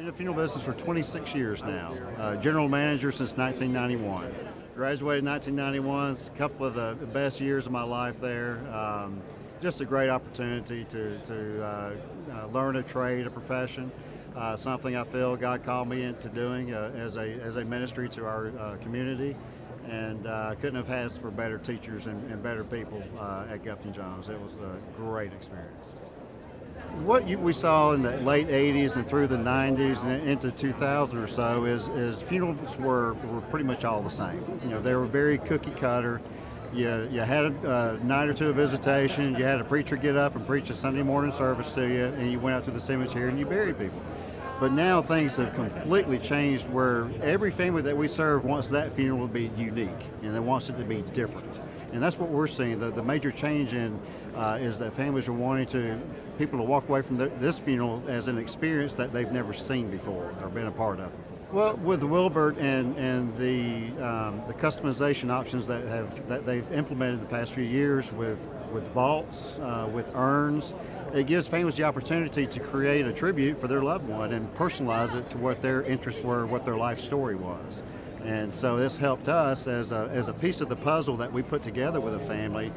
Been in the funeral business for 26 years now. General manager since 1991. Graduated in 1991. It's a couple of the best years of my life there. Just a great opportunity to learn a trade, a profession. Something I feel God called me into doing as a ministry to our community, and couldn't have asked for better teachers and better people at Gupton Jones. It was a great experience. What we saw in the late 80s and through the 90s and into 2000 or so is funerals were pretty much all the same. You know, they were very cookie cutter. You had a night or two of visitation, you had a preacher get up and preach a Sunday morning service to you, and you went out to the cemetery and you buried people. But now things have completely changed where every family that we serve wants that funeral to be unique, and they wants it to be different. And that's what we're seeing. The major change is that families are wanting people to walk away from this funeral as an experience that they've never seen before or been a part of. Well, with Wilbert and the customization options that they've implemented the past few years with vaults, with urns, it gives families the opportunity to create a tribute for their loved one and personalize it to what their interests were, what their life story was. And so this helped us as a piece of the puzzle that we put together with a family,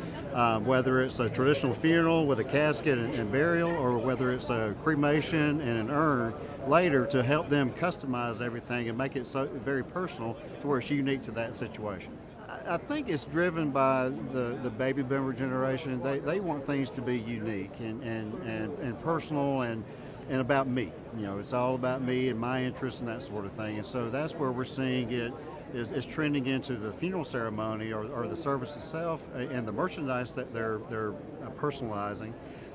whether it's a traditional funeral with a casket and burial, or whether it's a cremation and an urn later, to help them customize everything and make it so very personal to where it's unique to that situation. I think it's driven by the baby boomer generation. They want things to be unique and personal and about me. You know, it's all about me and my interests and that sort of thing. And so that's where we're seeing it is trending into the funeral ceremony or the service itself and the merchandise that they're personalizing.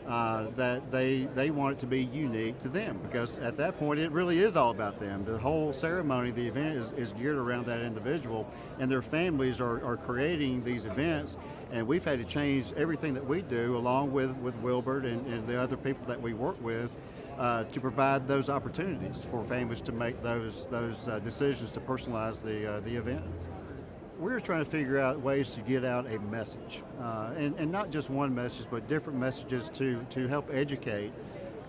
That they want it to be unique to them, because at that point it really is all about them. The whole ceremony, the event is geared around that individual, and their families are creating these events, and we've had to change everything that we do along with Wilbert and the other people that we work with to provide those opportunities for families to make those decisions to personalize the events. We're trying to figure out ways to get out a message, and not just one message, but different messages to help educate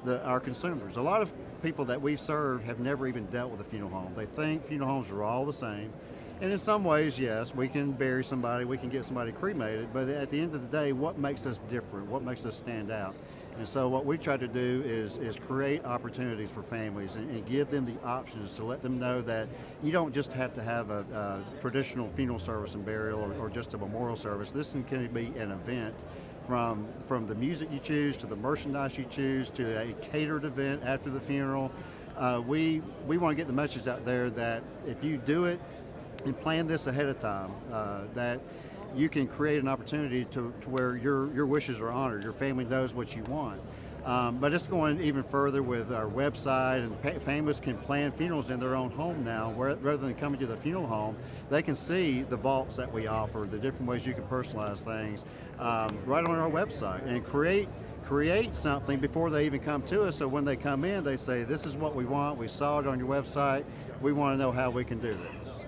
our consumers. A lot of people that we serve have never even dealt with a funeral home. They think funeral homes are all the same. And in some ways, yes, we can bury somebody, we can get somebody cremated, but at the end of the day, what makes us different? What makes us stand out? And so what we try to do is create opportunities for families and give them the options to let them know that you don't just have to have a traditional funeral service and burial or just a memorial service. This can be an event from the music you choose to the merchandise you choose to a catered event after the funeral. We want to get the message out there that if you do it and plan this ahead of time, that you can create an opportunity to where your wishes are honored, your family knows what you want. But it's going even further with our website, and families can plan funerals in their own home now, rather than coming to the funeral home. They can see the vaults that we offer, the different ways you can personalize things right on our website, and create something before they even come to us, so when they come in they say, this is what we want, we saw it on your website, we want to know how we can do this.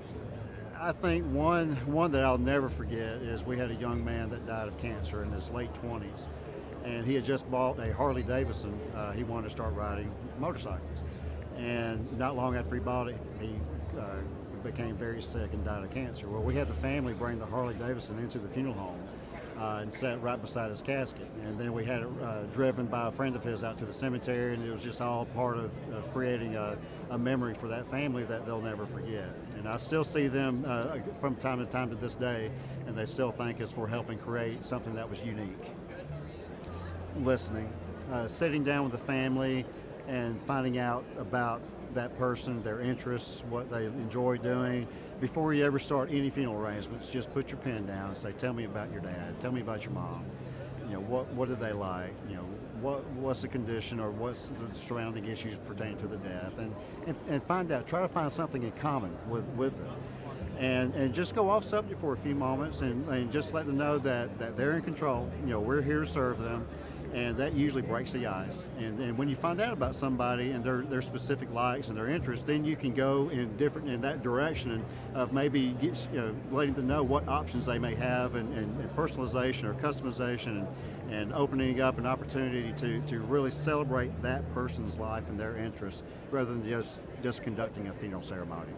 I think one that I'll never forget is we had a young man that died of cancer in his late 20s, and he had just bought a Harley Davidson. He wanted to start riding motorcycles, and not long after he bought it, he became very sick and died of cancer. Well, we had the family bring the Harley Davidson into the funeral home and sat right beside his casket, and then we had it driven by a friend of his out to the cemetery, and it was just all part of creating a memory for that family that they'll never forget. And I still see them from time to time to this day, and they still thank us for helping create something that was unique. Listening, sitting down with the family and finding out about that person, their interests, what they enjoy doing. Before you ever start any funeral arrangements, just put your pen down and say, tell me about your dad, tell me about your mom. You know, what do they like? You know, what's the condition, or what's the surrounding issues pertaining to the death, and find out, try to find something in common with them. And just go off subject for a few moments and just let them know that they're in control. You know, we're here to serve them, and that usually breaks the ice. And when you find out about somebody and their specific likes and their interests, then you can go in that direction of maybe letting them know what options they may have, and personalization or customization, and opening up an opportunity to really celebrate that person's life and their interests rather than just conducting a funeral ceremony.